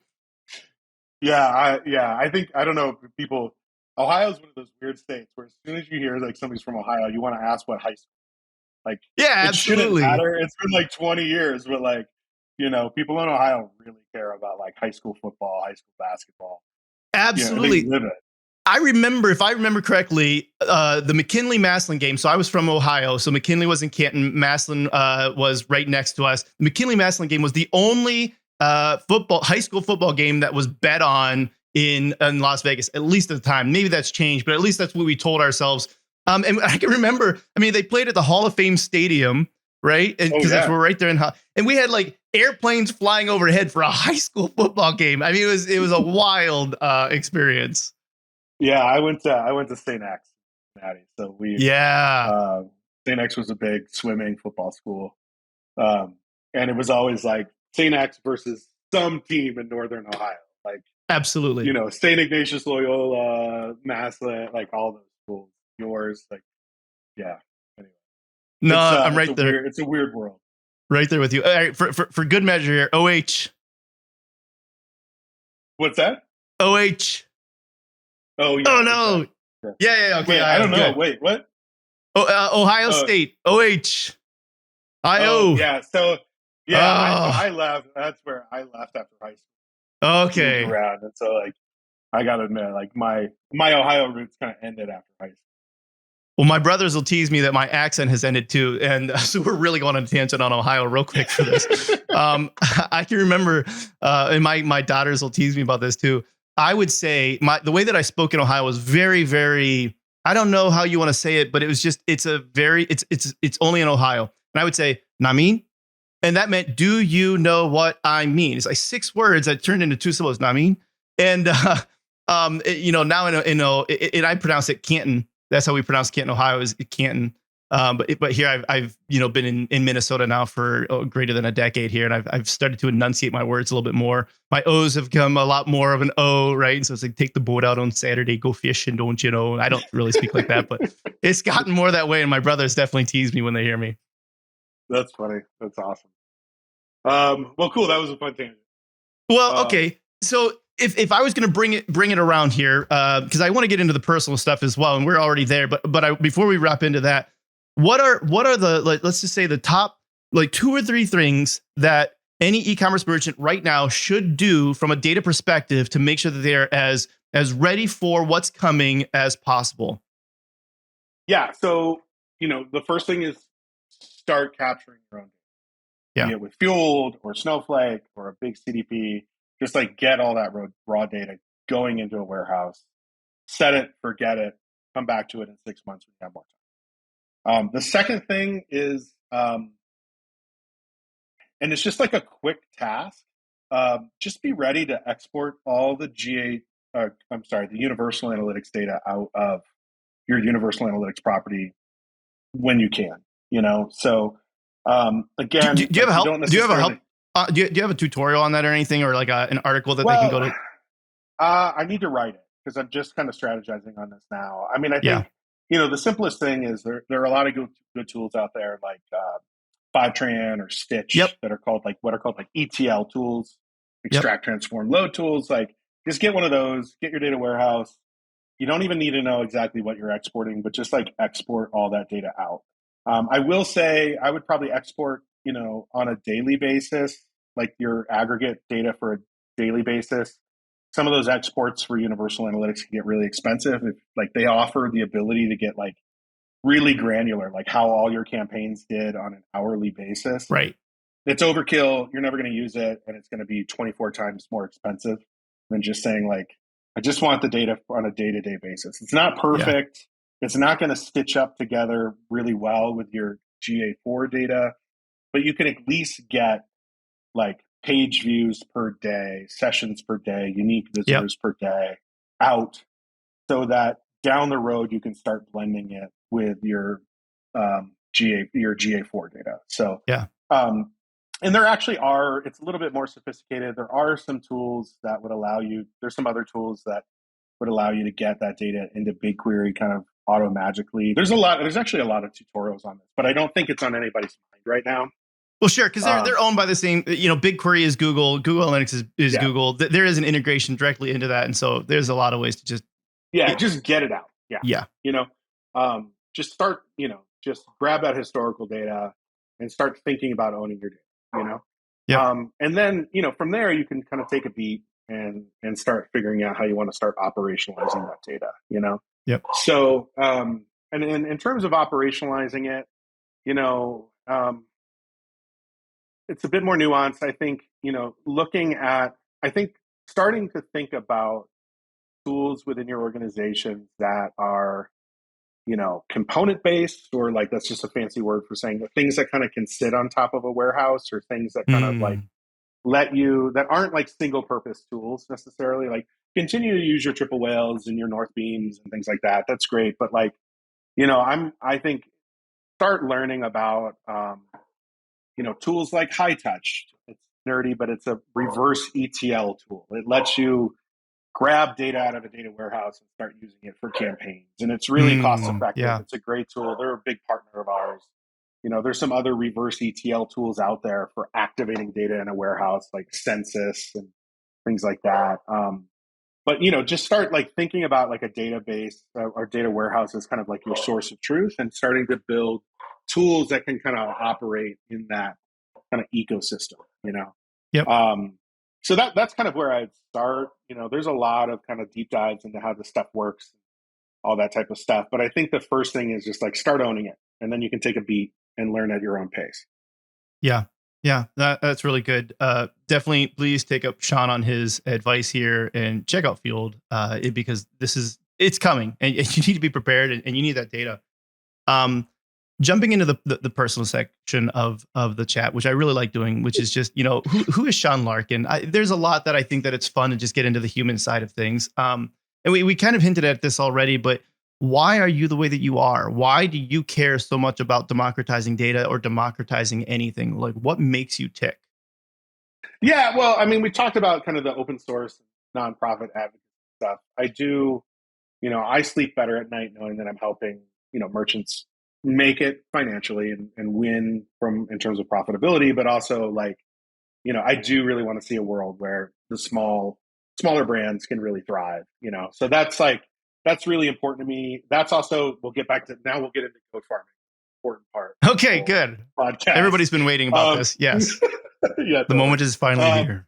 Yeah, I think, I don't know if people, Ohio's one of those weird states where as soon as you hear like somebody's from Ohio, you want to ask what high school. Like, yeah, absolutely. It shouldn't matter. It's been like 20 years, but like, people in Ohio really care about like high school football, high school basketball. Absolutely. They live it. I remember, if I remember correctly, the McKinley-Massillon game. So I was from Ohio. So McKinley was in Canton. Massillon was right next to us. The McKinley-Massillon game was the only high school football game that was bet on in Las Vegas, at least at the time. Maybe that's changed, but at least that's what we told ourselves. And I can remember, I mean, they played at the Hall of Fame Stadium, right? Because we're right there and we had like airplanes flying overhead for a high school football game. I mean, it was a wild experience. Yeah, I went to St. X, Cincinnati. So St. X was a big swimming football school, and it was always like St. X versus some team in Northern Ohio, like absolutely, St. Ignatius Loyola, Massillon, like all those schools. Yours, like, yeah. Anyway, no, I'm right there. It's a weird world. Right there with you. All right, for good measure here, OH. What's that? OH. Oh, yeah. Oh, no. Yeah. Okay. Wait, I don't know. Good. Wait, what? Ohio State. OH. Oh, yeah. So, I left. That's where I left after high school. Okay. Around. And so, like, I got to admit, like, my Ohio roots kind of ended after high school. Well, my brothers will tease me that my accent has ended too. And so we're really going on a tangent on Ohio real quick for this. I can remember, and my daughters will tease me about this too. I would say the way that I spoke in Ohio was very, very, I don't know how you want to say it, but it was just, it's only in Ohio. And I would say, Namin. And that meant, do you know what I mean? It's like 6 words that turned into 2 syllables, Namin. And, now I pronounce it Canton. That's how we pronounce Canton, Ohio, is Canton. But here I've been in Minnesota now for greater than a decade here, and I've started to enunciate my words a little bit more. My O's have become a lot more of an O, right? And so it's like, take the boat out on Saturday, go fishing, don't you know? I don't really speak like that, but it's gotten more that way, and my brothers definitely tease me when they hear me. That's funny. That's awesome. Well, cool. That was a fun tangent. Well, okay. So if I was going to bring it around here, because I want to get into the personal stuff as well, and we're already there, but before we wrap into that, what are the, like, let's just say the top like 2 or 3 things that any e-commerce merchant right now should do from a data perspective to make sure that they're as ready for what's coming as possible? Yeah. So, the first thing is start capturing your own data. Yeah. Be it with Fueled or Snowflake or a big CDP, just like get all that raw data going into a warehouse, set it, forget it, come back to it in 6 months when you have more time. The second thing is, and it's just like a quick task, just be ready to export all the the Universal Analytics data out of your Universal Analytics property when you can, So again, Do you have like a you help? don't Do you have a help? necessarily. Do you have a tutorial on that or anything, or like an article that they can Well, go to? I need to write it because I'm just kind of strategizing on this now. I mean, I Yeah. think the simplest thing is there are a lot of good tools out there like Fivetran or Stitch Yep. that are called like ETL tools, Yep. extract, transform, load tools. Like just get one of those, get your data warehouse. You don't even need to know exactly what you're exporting, but just like export all that data out. I will say I would probably export, on a daily basis, like your aggregate data for a daily basis. Some of those exports for Universal Analytics can get really expensive. If like they offer the ability to get like really granular, like how all your campaigns did on an hourly basis. Right. It's overkill. You're never going to use it, and it's going to be 24 times more expensive than just saying like, I just want the data on a day-to-day basis. It's not perfect. Yeah. It's not going to stitch up together really well with your GA4 data, but you can at least get like page views per day, sessions per day, unique visitors per day out so that down the road you can start blending it with your GA4 data. So yeah. And there actually are, it's a little bit more sophisticated. There are some tools that would allow you, there's some other tools that would allow you to get that data into BigQuery kind of auto magically. There's actually a lot of tutorials on this, but I don't think it's on anybody's mind right now. Well, sure, because they're owned by the same, BigQuery is Google, Google Analytics is Google. There is an integration directly into that. And so there's a lot of ways to just. Just get it out. Yeah. Just start, just grab that historical data and start thinking about owning your data, Yeah. And then, from there you can kind of take a beat and start figuring out how you want to start operationalizing that data, Yep. So, and in terms of operationalizing it, it's a bit more nuanced. I think, starting to think about tools within your organization that are, component based, or like that's just a fancy word for saying things that kind of can sit on top of a warehouse, or things that kind of like that aren't like single purpose tools necessarily. Like continue to use your triple whales and your north beams and things like that. That's great. But like, I think start learning about, tools like High Touch. It's nerdy, but it's a reverse ETL tool. It lets you grab data out of a data warehouse and start using it for campaigns. And it's really cost effective. Yeah. It's a great tool. They're a big partner of ours. There's some other reverse ETL tools out there for activating data in a warehouse, like Census and things like that. But just start like thinking about like a database or data warehouse as kind of like your source of truth, and starting to build tools that can kind of operate in that kind of ecosystem, Yep. So that's kind of where I'd start. There's a lot of kind of deep dives into how this stuff works, all that type of stuff. But I think the first thing is just like start owning it, and then you can take a beat and learn at your own pace. Yeah. Yeah. That's really good. Definitely please take up Sean on his advice here and check out Fueled because it's coming and you need to be prepared and you need that data. Jumping into the personal section of the chat, which I really like doing, which is just, who is Sean Larkin? There's a lot that I think that it's fun to just get into the human side of things. And we kind of hinted at this already, but why are you the way that you are? Why do you care so much about democratizing data or democratizing anything? Like what makes you tick? Yeah, well, I mean, we talked about kind of the open source nonprofit advocate stuff. I do, I sleep better at night knowing that I'm helping, merchants make it financially and win in terms of profitability, but also like, I do really want to see a world where the smaller brands can really thrive, so that's really important to me. That's also, we'll get into goat farming, important part. Okay, good. Podcast. Everybody's been waiting about this. Yes. Yeah, the moment is finally here.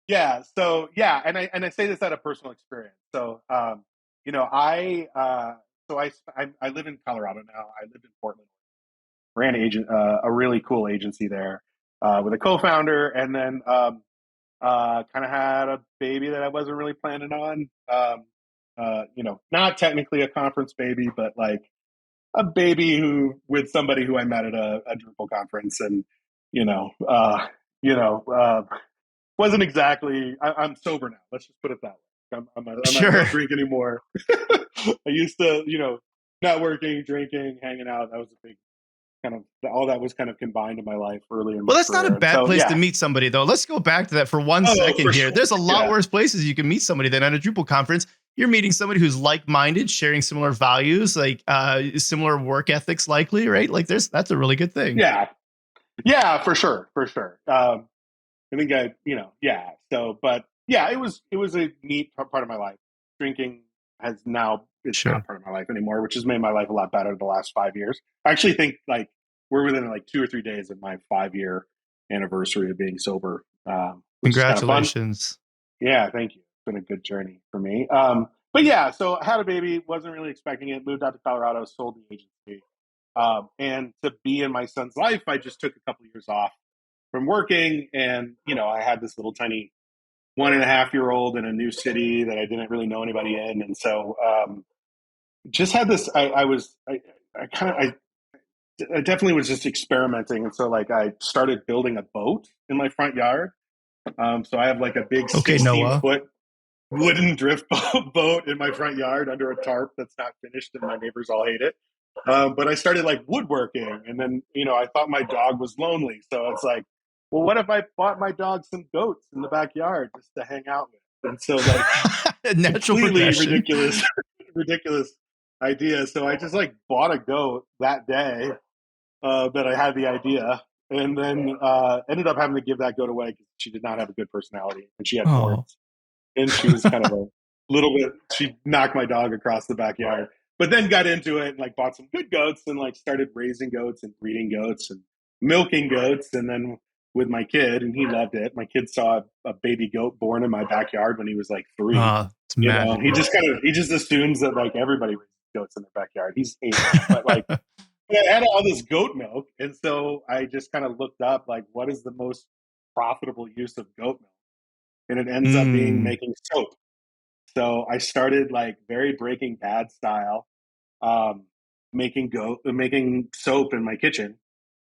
Yeah. So yeah, and I say this out of personal experience. So I So I live in Colorado now. I lived in Portland, ran a really cool agency there with a co-founder, and then kind of had a baby that I wasn't really planning on. Not technically a conference baby, but like a baby with somebody who I met at a Drupal conference, and you know, uh, you know, uh, wasn't exactly. I'm sober now. Let's just put it that way. I Sure. don't drink anymore. I used to, networking, drinking, hanging out. That was a big kind of all that was kind of combined in my life early in my Well, that's not a career. And bad so, place to yeah. meet somebody, though. Let's go back to that for one Oh, second for here. sure. There's a lot Yeah. worse places you can meet somebody than at a Drupal conference. You're meeting somebody who's like-minded, sharing similar values, like similar work ethics, likely, right? Like, that's a really good thing. Yeah. Yeah, for sure. For sure. I think yeah. So, but yeah, it was a neat part of my life. Drinking it's Sure. not part of my life anymore, which has made my life a lot better the last 5 years. I actually think like we're within like 2 or 3 days of my 5 year anniversary of being sober, which is kind of fun. Congratulations. Yeah, thank you. It's been a good journey for me. But yeah, so I had a baby, wasn't really expecting it, moved out to Colorado, sold the agency. And to be in my son's life, I just took a couple of years off from working. And, I had this little tiny 1.5-year-old in a new city that I didn't really know anybody in. And so just had this, I definitely was just experimenting. And so like I started building a boat in my front yard. So I have like a big Okay, 16 Noah. foot wooden drift boat in my front yard under a tarp that's not finished, and my neighbors all hate it. But I started like woodworking, and then I thought my dog was lonely, so it's like, well, what if I bought my dog some goats in the backyard just to hang out with? And so like Natural completely progression. ridiculous, ridiculous idea. So I just like bought a goat that day that I had the idea, and then ended up having to give that goat away because she did not have a good personality and she had Oh. horns, and she was kind of a little bit. She knocked my dog across the backyard, but then got into it and like bought some good goats and like started raising goats and breeding goats and milking goats, and then with my kid, and he loved it. My kid saw a baby goat born in my backyard when he was like 3. It's He magical. just assumes that like everybody raises goats in their backyard. He's 8, but like I had all this goat milk, and so I just kind of looked up like what is the most profitable use of goat milk, and it ends up being Mm, making soap. So I started like very Breaking Bad style, um, making soap in my kitchen.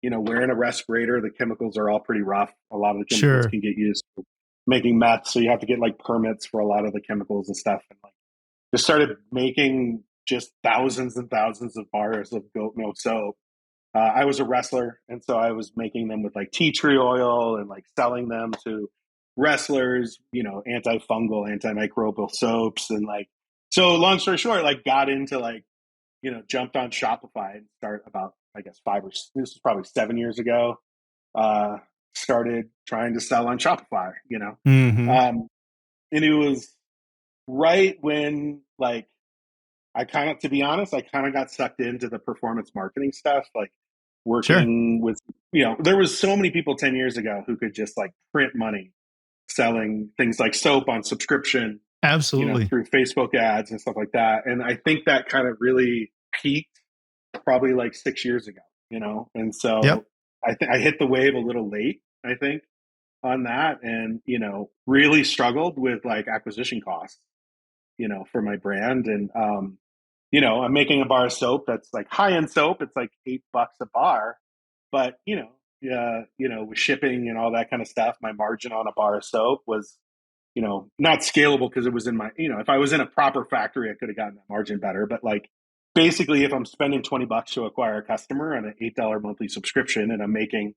Wearing a respirator. The chemicals are all pretty rough. A lot of the chemicals sure. can get used for making meth, so you have to get like permits for a lot of the chemicals and stuff. And like just started making just thousands and thousands of bars of goat milk soap. I was a wrestler, and so I was making them with like tea tree oil and like selling them to wrestlers, antifungal, antimicrobial soaps, and like so. Long story short, like got into like jumped on Shopify and start about I guess this was probably 7 years ago. Uh, Started trying to sell on Shopify, Hmm. um, and it was right when like to be honest, I kind of got sucked into the performance marketing stuff, like Sure. working with, there was so many people 10 years ago who could just like print money selling things like soap on subscription, Absolutely. through Facebook ads and stuff like that. And I think that kind of really peaked probably like 6 years ago, and Yep. so I hit the wave a little late, I think, on that, and, really struggled with like acquisition costs, for my brand. And, I'm making a bar of soap that's like high end soap. It's like $8 a bar, but with shipping and all that kind of stuff, my margin on a bar of soap was, not scalable because it was in my, if I was in a proper factory, I could have gotten that margin better. But like basically, if I'm spending $20 to acquire a customer on an $8 monthly subscription and I'm making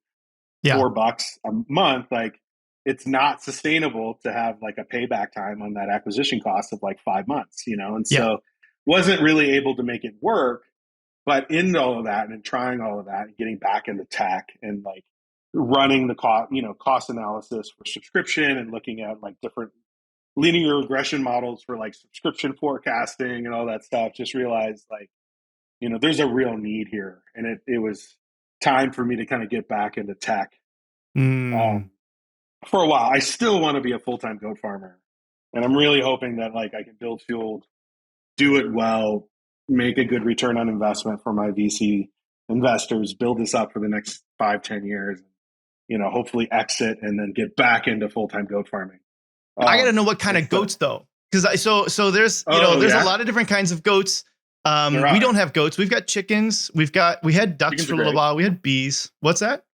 Yeah. $4 a month, like it's not sustainable to have like a payback time on that acquisition cost of like 5 months, and Yeah. so wasn't really able to make it work. But in all of that and trying all of that and getting back into tech and like running the cost analysis for subscription and looking at like different linear regression models for like subscription forecasting and all that stuff, just realized like, there's a real need here. And it was time for me to kind of get back into tech. Mm, Um, for a while. I still want to be a full time goat farmer, and I'm really hoping that like I can build Fueled, do it well, make a good return on investment for my VC investors, build this up for the next 5-10 years, hopefully exit and then get back into full-time goat farming. I got to know what kind of goats though, because so there's there's a lot of different kinds of goats. We don't have goats. We've got chickens. We had ducks Chickens for a little while. We had bees. What's that?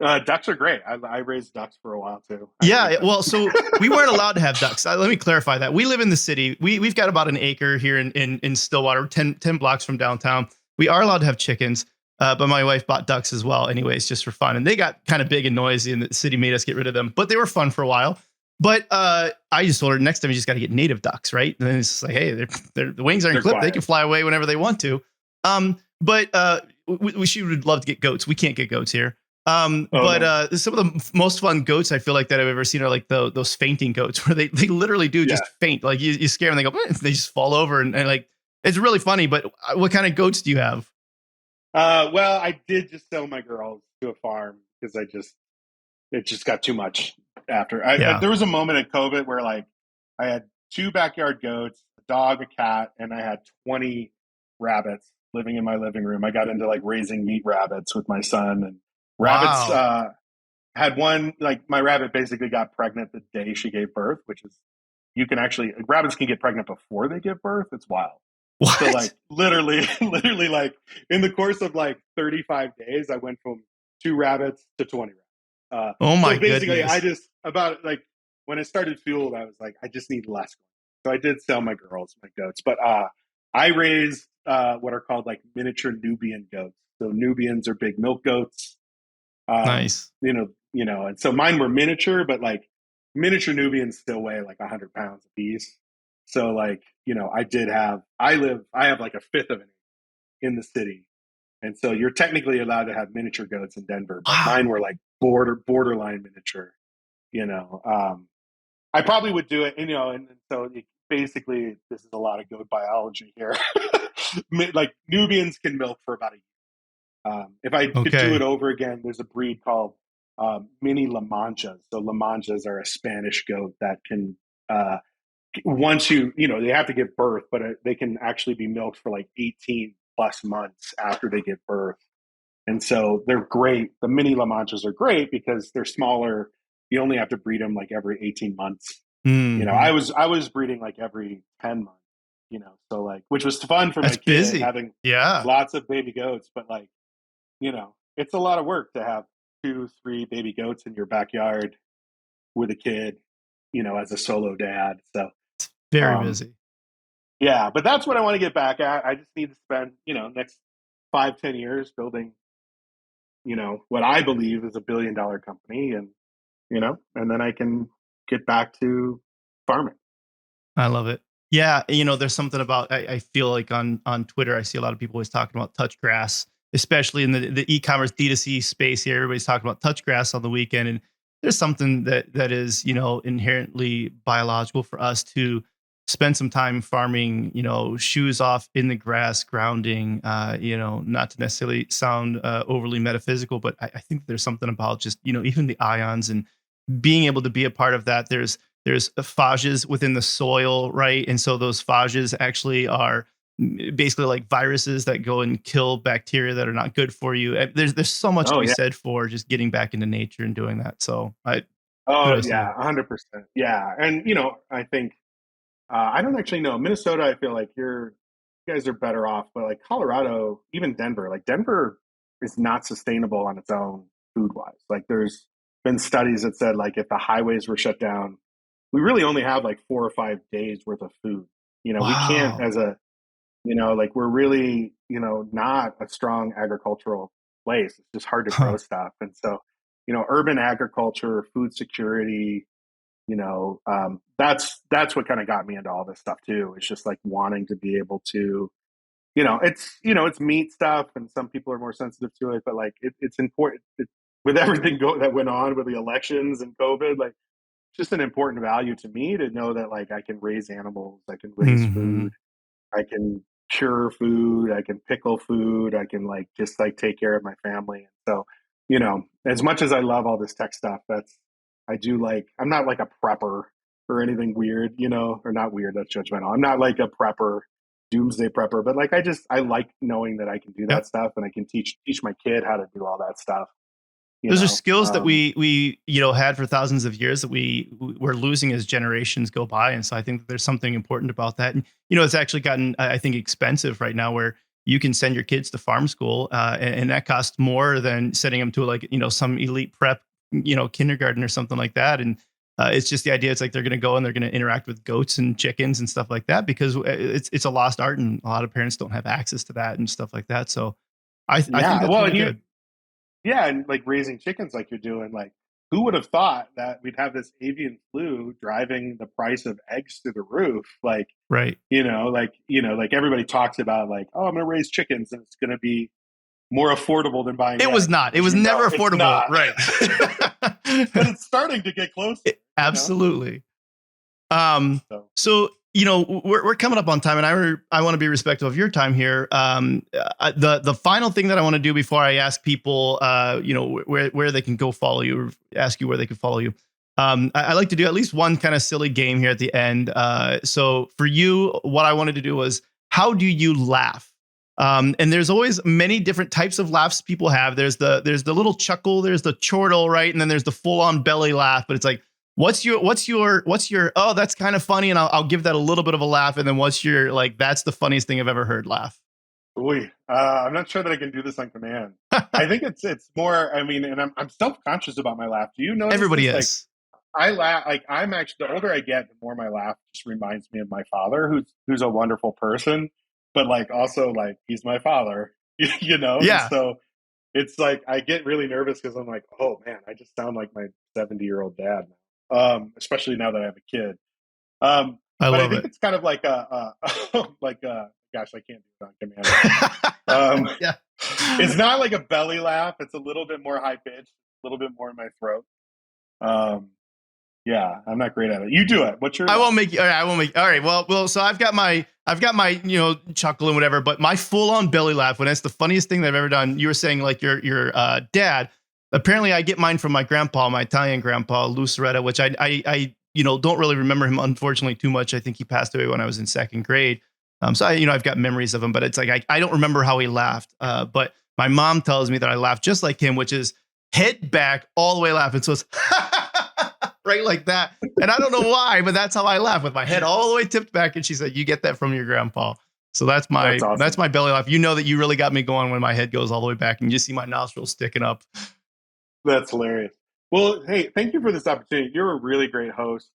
Ducks are great. I raised ducks for a while too. Yeah, well, so we weren't allowed to have ducks. Let me clarify that. We live in the city. We've got about an acre here in Stillwater, 10 blocks from downtown. We are allowed to have chickens, but my wife bought ducks as well, anyways, just for fun. And they got kind of big and noisy, and the city made us get rid of them. But they were fun for a while. But I just told her next time you just got to get native ducks, right? And then it's just like, hey, the wings aren't clipped. They can fly away whenever they want to. But she would love to get goats. We can't get goats here. Some of the most fun goats I feel like that I've ever seen are like those fainting goats where they literally do just faint. Like you scare them, they go, they just fall over and like, it's really funny. But what kind of goats do you have? Well, I did just sell my girls to a farm because it just got too much after. There was a moment in COVID where like I had 2 backyard goats, a dog, a cat, and I had 20 rabbits living in my living room. I got into like raising meat rabbits with my son, and rabbits had one, like my rabbit basically got pregnant the day she gave birth, which is rabbits can get pregnant before they give birth. It's wild. What? So like literally like in the course of like 35 days, I went from 2 rabbits to 20 rabbits. Oh my so basically, goodness. When it started Fueled, I was like, I just need less. So I did sell my goats, but I raised what are called like miniature Nubian goats. So Nubians are big milk goats. Nice. And so mine were miniature, but like miniature Nubians still weigh like 100 pounds a piece. So like, I have like a fifth of an acre in the city. And so you're technically allowed to have miniature goats in Denver, but mine were like borderline miniature, I probably would do it, and so basically this is a lot of goat biology here. Like Nubians can milk for about a year. If I could do it over again, there's a breed called mini La Manchas. So La Manchas are a Spanish goat that can, once they have to give birth, but they can actually be milked for like 18 plus months after they give birth. And so they're great. The mini La Manchas are great because they're smaller. You only have to breed them like every 18 months. Mm-hmm. I was breeding like every 10 months, so like, which was fun for my kid busy. having lots of baby goats, but like, it's a lot of work to have 2-3 baby goats in your backyard with a kid, as a solo dad. So very busy. Yeah, but that's what I want to get back at. I just need to spend, next 5-10 years building, what I believe is $1 billion company, and then I can get back to farming. I love it. Yeah, there's something about I feel like on Twitter I see a lot of people always talking about touch grass, especially in the e-commerce D2C space here. Everybody's talking about touch grass on the weekend, and there's something that is inherently biological for us to spend some time farming, shoes off in the grass, grounding, not to necessarily sound overly metaphysical, but I think there's something about just, even the ions and being able to be a part of that. There's phages within the soil, right? And so those phages actually are basically like viruses that go and kill bacteria that are not good for you. There's so much to be said for just getting back into nature and doing that. So 100%. Yeah. And, I think, I don't actually know. Minnesota, I feel like you guys are better off, but like Colorado, even Denver, like Denver is not sustainable on its own food wise. Like there's been studies that said like if the highways were shut down, we really only have like 4 or 5 days worth of food. We can't like we're really, not a strong agricultural place. It's just hard to grow stuff. And so, urban agriculture, food security, that's what kind of got me into all this stuff too. It's just like wanting to be able to, it's meat stuff, and some people are more sensitive to it, but like it's important with everything that went on with the elections and COVID. Like, it's just an important value to me to know that like I can raise animals, I can raise food, I can cure food, I can pickle food, I can like just like take care of my family. And so, as much as I love all this tech stuff, I'm not like a prepper or anything weird, or not weird, that's judgmental. I'm not like a prepper doomsday prepper, but like I like knowing that I can do that Yep. stuff, and I can teach my kid how to do all that stuff. Those are skills that we had for thousands of years that we're losing as generations go by. And so I think that there's something important about that. And it's actually gotten, I think, expensive right now, where you can send your kids to farm school, and that costs more than sending them to like some elite prep, kindergarten or something like that. And it's just the idea. It's like they're going to go and they're going to interact with goats and chickens and stuff like that, because it's a lost art, and a lot of parents don't have access to that and stuff like that. So I think that's really good. Yeah, and like raising chickens like you're doing, like who would have thought that we'd have this avian flu driving the price of eggs through the roof? Like, Right. Like everybody talks about like, oh, I'm going to raise chickens and it's going to be more affordable than buying It eggs. was not. It was never affordable. Right. But it's starting to get closer. Absolutely. So we're coming up on time, and I want to be respectful of your time here. The final thing that I want to do before I ask people, where they can go follow you, or ask you where they can follow you. I like to do at least one kind of silly game here at the end. So for you, what I wanted to do was, how do you laugh? And there's always many different types of laughs people have. There's the little chuckle, there's the chortle, right? And then there's the full on belly laugh, but it's like, what's your, oh, that's kind of funny, and I'll give that a little bit of a laugh. And then what's your, like, that's the funniest thing I've ever heard laugh? I'm not sure that I can do this on command. I think it's more, I mean, and I'm self-conscious about my laugh. Do you know? Everybody is. Like, I laugh, like I'm actually, the older I get, the more my laugh just reminds me of my father, who's a wonderful person, but like also like he's my father, Yeah. And so it's like, I get really nervous because I'm like, oh man, I just sound like my 70-year-old dad now. Especially now that I have a kid. I think it's kind of like gosh, I can't do it on command. Yeah. It's not like a belly laugh. It's a little bit more high pitched, a little bit more in my throat. Yeah, I'm not great at it. You do it. What's your? I won't make you. All right, I won't make. All right. Well. So I've got my chuckle and whatever, but my full on belly laugh, when it's the funniest thing that I've ever done. You were saying like your dad. Apparently, I get mine from my grandpa, my Italian grandpa, Luceretta, which I don't really remember him, unfortunately, too much. I think he passed away when I was in second grade. So I've got memories of him, but it's like I don't remember how he laughed. But my mom tells me that I laugh just like him, which is head back all the way laughing. So it's right like that, and I don't know why, but that's how I laugh, with my head all the way tipped back. And she said, "You get that from your grandpa." So that's awesome. That's my belly laugh. You know that you really got me going when my head goes all the way back and you see my nostrils sticking up. That's hilarious. Well, hey, thank you for this opportunity. You're a really great host.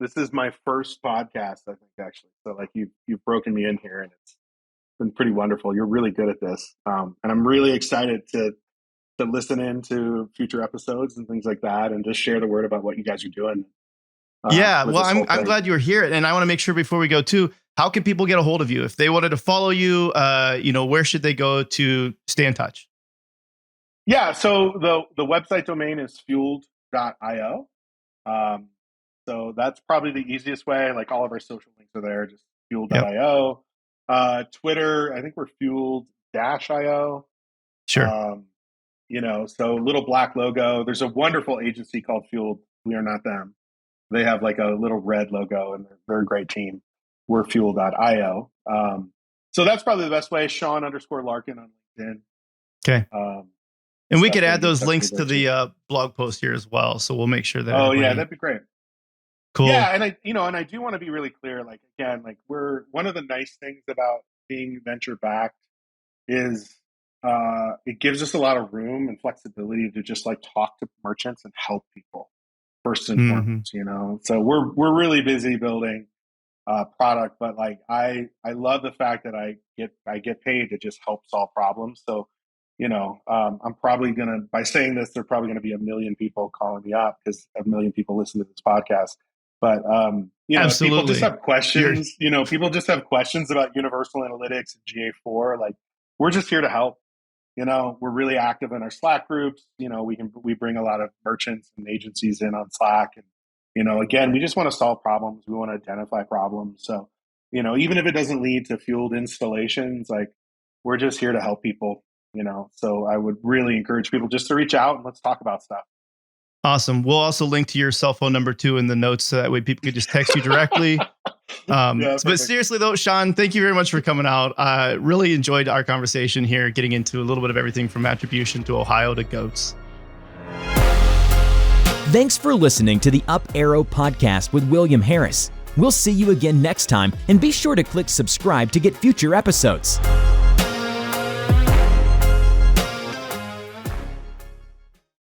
This is my first podcast, I think, actually. So like you've broken me in here, and it's been pretty wonderful. You're really good at this. And I'm really excited to listen into future episodes and things like that, and just share the word about what you guys are doing. Well, I'm glad you were here. And I want to make sure before we go too, how can people get a hold of you? If they wanted to follow you, where should they go to stay in touch? Yeah, so the website domain is fueled.io. So that's probably the easiest way. Like all of our social links are there, just fueled.io. Twitter, I think we're fueled-io. Sure. So little black logo. There's a wonderful agency called Fueled. We are not them. They have like a little red logo, and they're a great team. We're fueled.io. So that's probably the best way. Sean _Larkin on LinkedIn. Okay. And we could add those links to the blog post here as well. So we'll make sure that. Oh yeah, that'd be great. Cool. Yeah, and I do want to be really clear. Like again, like we're one of the nice things about being venture backed is it gives us a lot of room and flexibility to just like talk to merchants and help people first and foremost. So we're really busy building product, but like I love the fact that I get paid to just help solve problems. So I'm probably by saying this, there are probably gonna be 1 million people calling me up because 1 million people listen to this podcast. But people just have questions. People just have questions about Universal Analytics and GA4. Like we're just here to help. We're really active in our Slack groups. We bring a lot of merchants and agencies in on Slack, and again, we just want to solve problems. We want to identify problems. So even if it doesn't lead to Fueled installations, like we're just here to help people. So I would really encourage people just to reach out and let's talk about stuff. Awesome. We'll also link to your cell phone number too in the notes, so that way people could just text you directly. But seriously though, Sean, thank you very much for coming out. Really enjoyed our conversation here, getting into a little bit of everything from attribution to Ohio to goats. Thanks for listening to the Up Arrow podcast with William Harris. We'll see you again next time, and be sure to click subscribe to get future episodes.